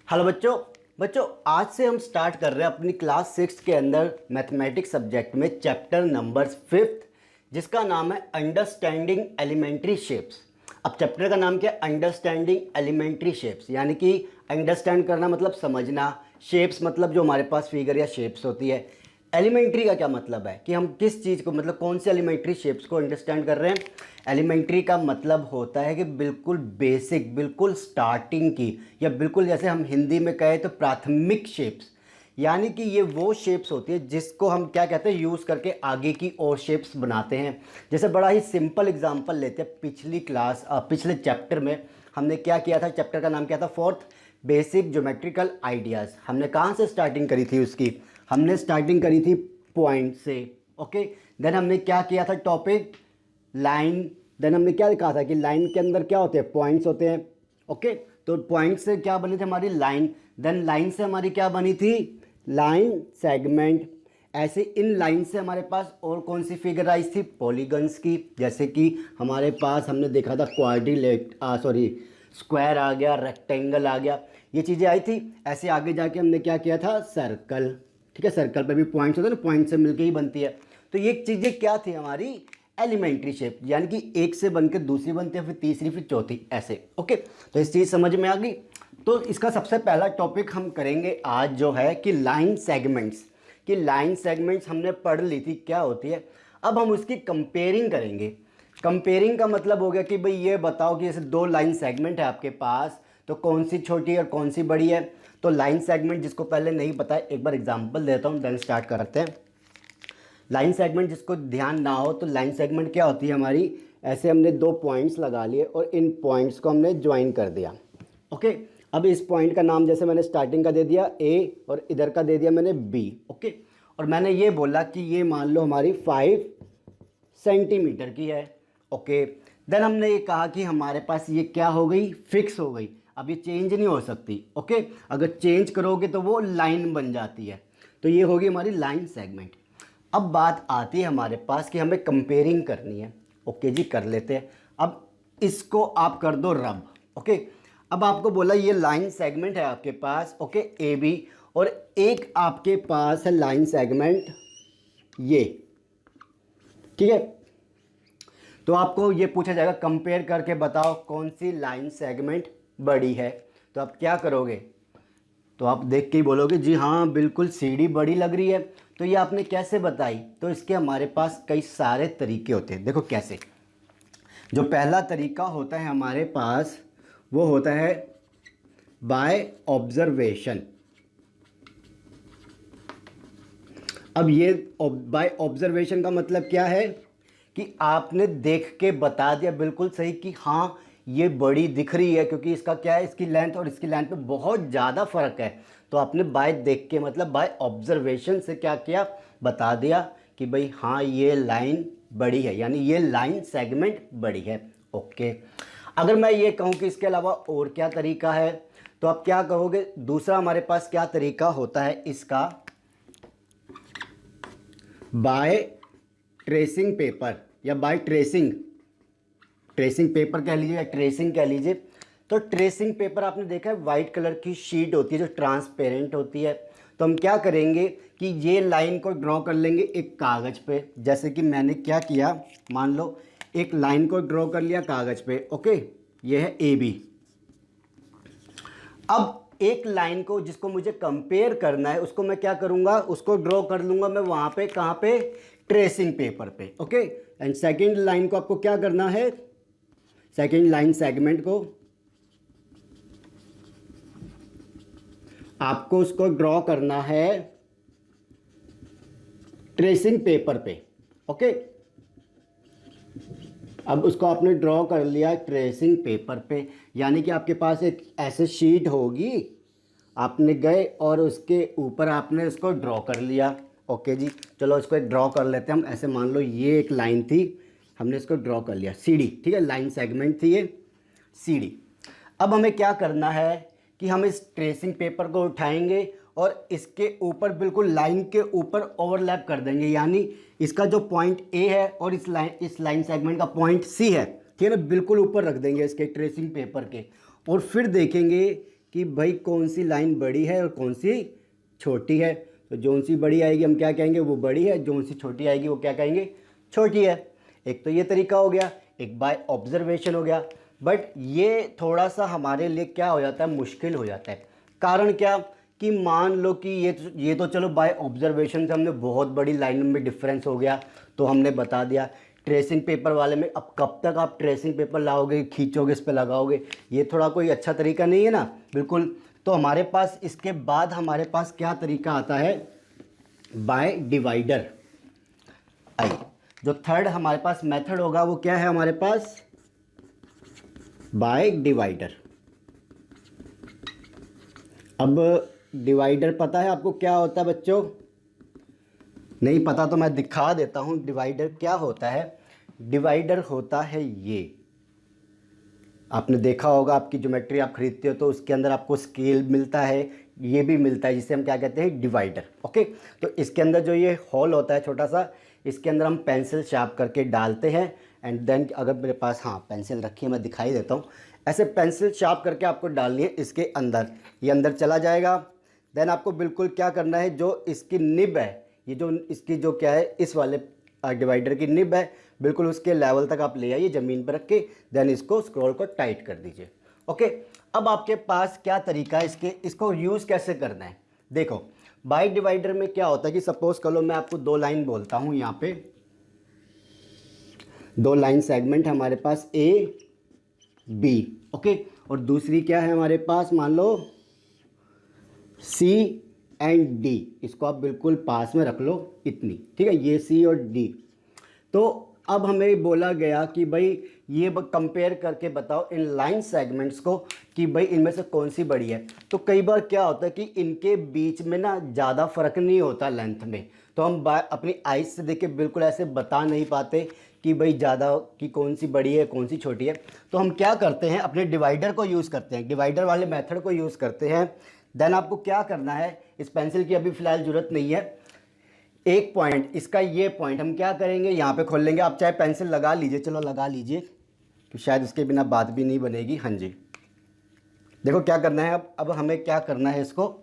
Hello बच्चों। आज से हम स्टार्ट कर रहे हैं अपनी क्लास 6 के अंदर मैथमेटिक्स सब्जेक्ट में चैप्टर नंबर 5 जिसका नाम है अंडरस्टैंडिंग एलिमेंट्री शेप्स। अब चैप्टर का नाम क्या है? अंडरस्टैंडिंग एलिमेंट्री शेप्स, यानी कि अंडरस्टैंड करना मतलब समझना, शेप्स मतलब जो हमारे पास फिगर या शेप्स होती है। एलिमेंट्री का क्या मतलब है कि हम किस चीज़ को, मतलब कौन से एलिमेंट्री शेप्स को अंडरस्टैंड कर रहे हैं। एलिमेंट्री का मतलब होता है कि बिल्कुल बेसिक, बिल्कुल स्टार्टिंग की, या बिल्कुल जैसे हम हिंदी में कहें तो प्राथमिक शेप्स। यानी कि ये वो शेप्स होती है जिसको हम क्या कहते हैं, यूज़ करके आगे की और शेप्स बनाते हैं। जैसे बड़ा ही सिंपल एग्जांपल लेते हैं, पिछले चैप्टर में हमने क्या किया था? चैप्टर का नाम क्या था? Fourth, basic geometrical ideas. हमने कहाँ से स्टार्टिंग करी थी उसकी? हमने स्टार्टिंग करी थी पॉइंट से। ओके, देन हमने क्या किया था? Topic line. देन हमने क्या कहा था कि लाइन के अंदर क्या होते हैं? पॉइंट्स होते हैं। ओके, तो पॉइंट से क्या बनी थी हमारी? लाइन। देन लाइन से हमारी क्या बनी थी? Line segment. ऐसे इन लाइन से हमारे पास और कौन सी फिगर आई थी? पॉलीगन्स की। जैसे कि हमारे पास हमने देखा था स्क्वायर आ गया, रेक्टेंगल आ गया, ये चीज़ें आई थी। ऐसे आगे जाके हमने क्या किया था? सर्कल। ठीक है, सर्कल पे भी पॉइंट्स होते हैं ना, पॉइंट से मिलके ही बनती है। तो ये चीज़ें क्या थी? हमारी एलिमेंट्री शेप, यानी कि एक से बनकर दूसरी बनती है, फिर तीसरी, फिर चौथी, ऐसे। ओके, तो इस चीज़ समझ में आ गई। तो इसका सबसे पहला टॉपिक हम करेंगे आज जो है कि लाइन सेगमेंट्स। कि लाइन सेगमेंट्स हमने पढ़ ली थी क्या होती है। अब हम उसकी कंपेयरिंग करेंगे। कंपेयरिंग का मतलब हो गया कि भाई ये बताओ कि जैसे दो लाइन सेगमेंट है आपके पास, तो कौन सी छोटी है और कौन सी बड़ी है। तो लाइन सेगमेंट जिसको पहले नहीं पता है, एक बार एग्जांपल देता हूँ, देन स्टार्ट करते हैं। लाइन सेगमेंट जिसको ध्यान ना हो, तो लाइन सेगमेंट क्या होती है हमारी? ऐसे हमने दो पॉइंट्स लगा लिए और इन पॉइंट्स को हमने ज्वाइन कर दिया। ओके, अब इस पॉइंट का नाम जैसे मैंने स्टार्टिंग का दे दिया ए और इधर का दे दिया मैंने बी। ओके, और मैंने ये बोला कि ये मान लो हमारी 5 सेंटीमीटर की है। ओके, देन हमने ये कहा कि हमारे पास ये क्या हो गई? फिक्स हो गई। अब ये चेंज नहीं हो सकती। ओके, अगर चेंज करोगे तो वो लाइन बन जाती है। तो ये होगी हमारी लाइन सेगमेंट। अब बात आती है हमारे पास कि हमें कंपेयरिंग करनी है। ओके जी, कर लेते हैं। अब इसको आप कर दो रब। ओके, अब आपको बोला ये लाइन सेगमेंट है आपके पास, ओके, ए बी, और एक आपके पास है लाइन सेगमेंट ये। ठीक है, तो आपको ये पूछा जाएगा कंपेयर करके बताओ कौन सी लाइन सेगमेंट बड़ी है। तो आप क्या करोगे? तो आप देख के ही बोलोगे जी हाँ बिल्कुल सीढ़ी बड़ी लग रही है। तो ये आपने कैसे बताई? तो इसके हमारे पास कई सारे तरीके होते हैं। देखो कैसे। जो पहला तरीका होता है हमारे पास, वो होता है बाय ऑब्जर्वेशन। अब ये बाय ऑब्जर्वेशन का मतलब क्या है कि आपने देख के बता दिया बिल्कुल सही कि हाँ ये बड़ी दिख रही है, क्योंकि इसका क्या है, इसकी लेंथ और इसकी लेंथ में बहुत ज़्यादा फ़र्क है। तो आपने बाय देख के मतलब बाय ऑब्जर्वेशन से क्या किया? बता दिया कि भाई हाँ ये लाइन बड़ी है, यानी ये लाइन सेगमेंट बड़ी है। ओके, अगर मैं ये कहूँ कि इसके अलावा और क्या तरीका है, तो आप क्या कहोगे? दूसरा हमारे पास क्या तरीका होता है इसका? बाय ट्रेसिंग पेपर, या बाय ट्रेसिंग पेपर कह लीजिए या ट्रेसिंग कह लीजिए। तो ट्रेसिंग पेपर आपने देखा है, वाइट कलर की शीट होती है जो ट्रांसपेरेंट होती है। तो हम क्या करेंगे कि ये लाइन को ड्रॉ कर लेंगे एक कागज़ पे। जैसे कि मैंने क्या किया, मान लो एक लाइन को ड्रॉ कर लिया कागज़ पे। ओके, ये है ए बी। अब एक लाइन को जिसको मुझे कंपेयर करना है उसको मैं क्या करूंगा? उसको ड्रॉ कर लूंगा मैं वहां पे, कहां पे? ट्रेसिंग पेपर पे। ओके, एंड सेकेंड लाइन को आपको क्या करना है? सेकेंड लाइन सेगमेंट को आपको उसको ड्रॉ करना है ट्रेसिंग पेपर पे। ओके, अब उसको आपने ड्रॉ कर लिया ट्रेसिंग पेपर पे, यानी कि आपके पास एक ऐसे शीट होगी, आपने गए और उसके ऊपर आपने उसको ड्रॉ कर लिया। ओके जी, चलो इसको एक ड्रॉ कर लेते हैं हम। ऐसे मान लो ये एक लाइन थी, हमने इसको ड्रॉ कर लिया, सीढ़ी। ठीक है, लाइन सेगमेंट थी ये, सीढ़ी। अब हमें क्या करना है कि हम इस ट्रेसिंग पेपर को उठाएंगे और इसके ऊपर बिल्कुल लाइन के ऊपर ओवरलैप कर देंगे, यानी इसका जो पॉइंट ए है और इस लाइन सेगमेंट का पॉइंट सी है, ठीक है ना, बिल्कुल ऊपर रख देंगे इसके ट्रेसिंग पेपर के। और फिर देखेंगे कि भाई कौन सी लाइन बड़ी है और कौन सी छोटी है। तो जो सी बड़ी आएगी हम क्या कहेंगे, वो बड़ी है, जो सी छोटी आएगी वो क्या कहेंगे, छोटी है। एक तो ये तरीका हो गया, एक बाय ऑब्जर्वेशन हो गया। बट ये थोड़ा सा हमारे लिए क्या हो जाता है, मुश्किल हो जाता है। कारण क्या कि मान लो कि ये तो चलो बाय ऑब्जर्वेशन से हमने बहुत बड़ी लाइन में डिफरेंस हो गया तो हमने बता दिया। ट्रेसिंग पेपर वाले में अब कब तक आप ट्रेसिंग पेपर लाओगे, खींचोगे, इस पर लगाओगे, ये थोड़ा कोई अच्छा तरीका नहीं है ना, बिल्कुल। तो हमारे पास इसके बाद हमारे पास क्या तरीका आता है, बाय डिवाइडर। आइए, जो थर्ड हमारे पास मेथड होगा वो क्या है हमारे पास, बाय डिवाइडर। अब डिवाइडर पता है आपको क्या होता है बच्चों? नहीं पता तो मैं दिखा देता हूं डिवाइडर क्या होता है। डिवाइडर होता है ये, आपने देखा होगा आपकी ज्योमेट्री आप खरीदते हो तो उसके अंदर आपको स्केल मिलता है, ये भी मिलता है, जिसे हम क्या कहते हैं, डिवाइडर। ओके, तो इसके अंदर जो ये होल होता है छोटा सा, इसके अंदर हम पेंसिल शार्प करके डालते हैं। एंड देन अगर मेरे पास, हाँ पेंसिल रखी है, मैं दिखाई देता हूँ। ऐसे पेंसिल शार्प करके आपको डालनी है इसके अंदर, ये अंदर चला जाएगा। देन आपको बिल्कुल क्या करना है, जो इसकी निब है, ये जो इसकी जो क्या है, इस वाले डिवाइडर की निब है, बिल्कुल उसके लेवल तक आप ले आइए ज़मीन पर रख के। देन इसको स्क्रॉल को टाइट कर दीजिए। ओके, अब आपके पास क्या तरीका है इसको यूज़ कैसे करना है। देखो बाय डिवाइडर में क्या होता है कि सपोज कर लो मैं आपको दो लाइन बोलता हूँ, यहाँ पे दो लाइन सेगमेंट हमारे पास ए बी। ओके, और दूसरी क्या है हमारे पास, मान लो सी एंड डी, इसको आप बिल्कुल पास में रख लो इतनी, ठीक है, ये सी और डी। तो अब हमें बोला गया कि भाई ये कंपेयर करके बताओ इन लाइन सेगमेंट्स को कि भाई इनमें से कौन सी बड़ी है। तो कई बार क्या होता है कि इनके बीच में ना ज़्यादा फ़र्क नहीं होता लेंथ में, तो हम अपनी आइज से देख के बिल्कुल ऐसे बता नहीं पाते कि भाई ज़्यादा कि कौन सी बड़ी है कौन सी छोटी है। तो हम क्या करते हैं, अपने डिवाइडर को यूज़ करते हैं, डिवाइडर वाले मेथड को यूज़ करते हैं। देन आपको क्या करना है, इस पेंसिल की अभी फ़िलहाल ज़रूरत नहीं है, एक पॉइंट, इसका ये पॉइंट हम क्या करेंगे, यहाँ पे खोल लेंगे। आप चाहे पेंसिल लगा लीजिए, चलो लगा लीजिए, तो शायद उसके बिना बात भी नहीं बनेगी। हाँ जी, देखो क्या करना है, अब हमें क्या करना है, इसको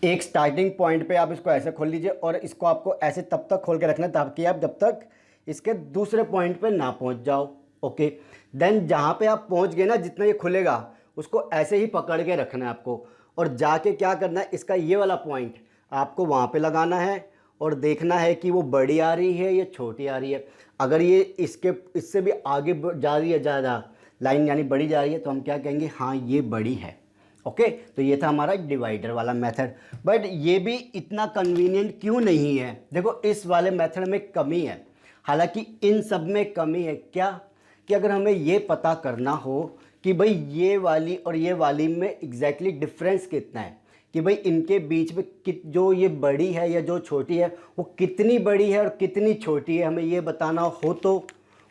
एक स्टार्टिंग पॉइंट पे आप इसको ऐसे खोल लीजिए और इसको आपको ऐसे तब तक खोल के रखना है ताकि आप जब तक इसके दूसरे पॉइंट पे ना पहुंच जाओ। ओके, देन जहाँ पे आप पहुंच गए ना, जितना ये खुलेगा उसको ऐसे ही पकड़ के रखना है आपको, और जाके क्या करना है, इसका ये वाला पॉइंट आपको वहाँ पे लगाना है और देखना है कि वो बड़ी आ रही है या छोटी आ रही है। अगर ये इससे भी आगे जा रही है ज़्यादा लाइन, यानी बड़ी जा रही है, तो हम क्या कहेंगे, हाँ ये बड़ी है। ओके, तो ये था हमारा डिवाइडर वाला मेथड। बट ये भी इतना कन्वीनियंट क्यों नहीं है, देखो इस वाले मेथड में कमी है, हालांकि इन सब में कमी है क्या, कि अगर हमें ये पता करना हो कि भाई ये वाली और ये वाली में एग्जैक्टली डिफरेंस कितना है, कि भाई इनके बीच में जो ये बड़ी है या जो छोटी है वो कितनी बड़ी है और कितनी छोटी है, हमें ये बताना हो तो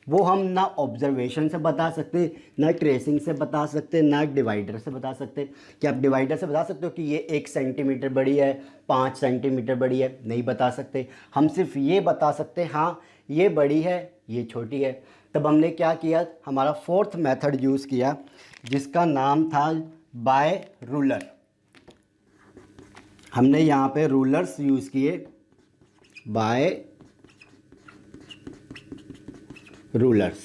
वो हम ना ऑब्जर्वेशन से बता सकते, ना ट्रेसिंग से बता सकते, ना डिवाइडर से बता सकते। कि आप डिवाइडर से बता सकते हो कि ये 1 सेंटीमीटर बड़ी है, 5 सेंटीमीटर बड़ी है, नहीं बता सकते। हम सिर्फ ये बता सकते हाँ ये बड़ी है ये छोटी है। तब हमने क्या किया, हमारा फोर्थ मेथड यूज़ किया जिसका नाम था बाय रूलर। हमने यहाँ पे रूलर्स यूज़ किए, बाय रूलर्स।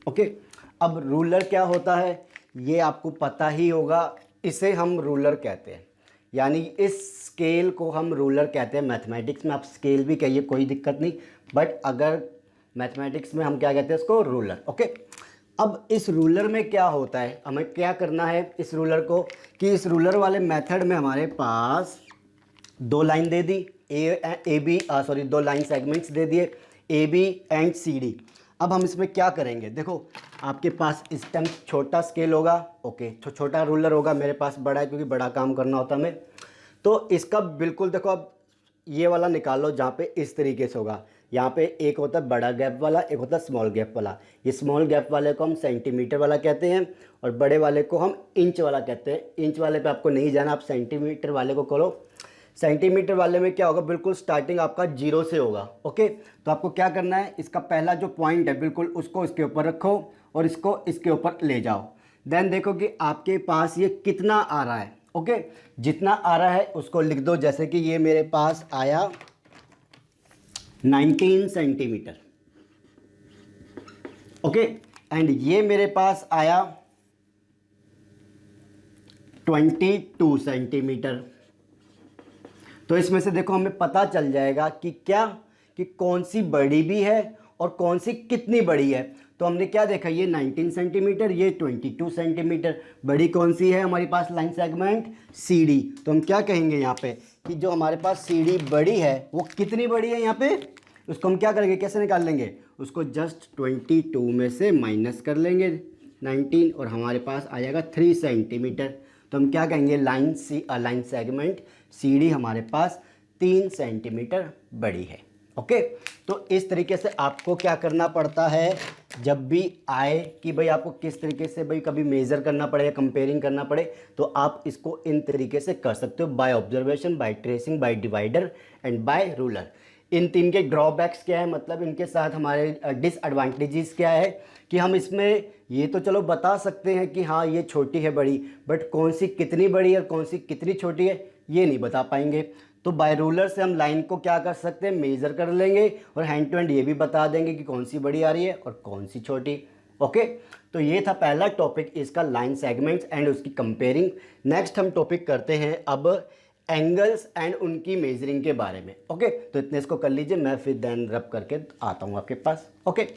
ओके, अब रूलर क्या होता है ये आपको पता ही होगा, इसे हम रूलर कहते हैं, यानी इस स्केल को हम रूलर कहते हैं। मैथमेटिक्स में आप स्केल भी कहिए, कोई दिक्कत नहीं, बट अगर मैथमेटिक्स में हम क्या कहते हैं इसको, रूलर। ओके, अब इस रूलर में क्या होता है, हमें क्या करना है इस रूलर को, कि इस रूलर वाले मेथड में हमारे पास दो लाइन दे दी, दो लाइन सेगमेंट्स दे दिए, A B and C D. अब हम इसमें क्या करेंगे, देखो आपके पास इस टाइम छोटा स्केल होगा, ओके, छोटा रूलर होगा, मेरे पास बड़ा है क्योंकि बड़ा काम करना होता है हमें। तो इसका बिल्कुल देखो, अब ये वाला निकालो जहाँ पे इस तरीके से होगा, यहाँ पे एक होता है बड़ा गैप वाला, एक होता है स्मॉल गैप वाला। ये स्मॉल गैप वाले को हम सेंटीमीटर वाला कहते हैं और बड़े वाले को हम इंच वाला कहते हैं। इंच वाले पे आपको नहीं जाना, आप सेंटीमीटर वाले को करो। सेंटीमीटर वाले में क्या होगा, बिल्कुल स्टार्टिंग आपका 0 से होगा। ओके, तो आपको क्या करना है, इसका पहला जो पॉइंट है बिल्कुल उसको इसके ऊपर रखो और इसको इसके ऊपर ले जाओ। देन देखो कि आपके पास ये कितना आ रहा है। ओके, जितना आ रहा है उसको लिख दो, जैसे कि ये मेरे पास आया 19 सेंटीमीटर। ओके, एंड ये मेरे पास आया 22 सेंटीमीटर। तो इसमें से देखो हमें पता चल जाएगा कि क्या, कि कौन सी बड़ी भी है और कौन सी कितनी बड़ी है। तो हमने क्या देखा, ये 19 सेंटीमीटर, ये 22 सेंटीमीटर। बड़ी कौन सी है हमारे पास लाइन सेगमेंट, सी डी। तो हम क्या कहेंगे यहाँ पे कि जो हमारे पास सी डी बड़ी है वो कितनी बड़ी है यहाँ पे, उसको हम क्या करेंगे, कैसे निकाल लेंगे, उसको जस्ट 22 में से माइनस कर लेंगे 19 और हमारे पास आ जाएगा 3 सेंटीमीटर। तो हम क्या कहेंगे, लाइन सेगमेंट सी डी हमारे पास 3 सेंटीमीटर बड़ी है। ओके, तो इस तरीके से आपको क्या करना पड़ता है जब भी आए कि भाई आपको किस तरीके से भाई कभी मेज़र करना पड़े या कंपेयरिंग करना पड़े, तो आप इसको इन तरीके से कर सकते हो, by observation, by tracing, by divider and by ruler. इन तीन के ड्रॉबैक्स क्या है, मतलब इनके साथ हमारे डिसएडवांटेजेस क्या है कि हम इसमें ये तो चलो बता सकते हैं कि हाँ ये छोटी है बड़ी, बट कौन सी कितनी बड़ी है और कौन सी कितनी छोटी है ये नहीं बता पाएंगे। तो बाय रूलर से हम लाइन को क्या कर सकते हैं, मेज़र कर लेंगे और हैंड टू हैंड ये भी बता देंगे कि कौन सी बड़ी आ रही है और कौन सी छोटी। ओके, तो ये था पहला टॉपिक इसका, लाइन सेगमेंट्स एंड उसकी कंपेयरिंग। नेक्स्ट हम टॉपिक करते हैं अब एंगल्स एंड उनकी मेजरिंग के बारे में। ओके, तो इतने इसको कर लीजिए, मैं फिर देन रब करके आता हूँ आपके पास। ओके।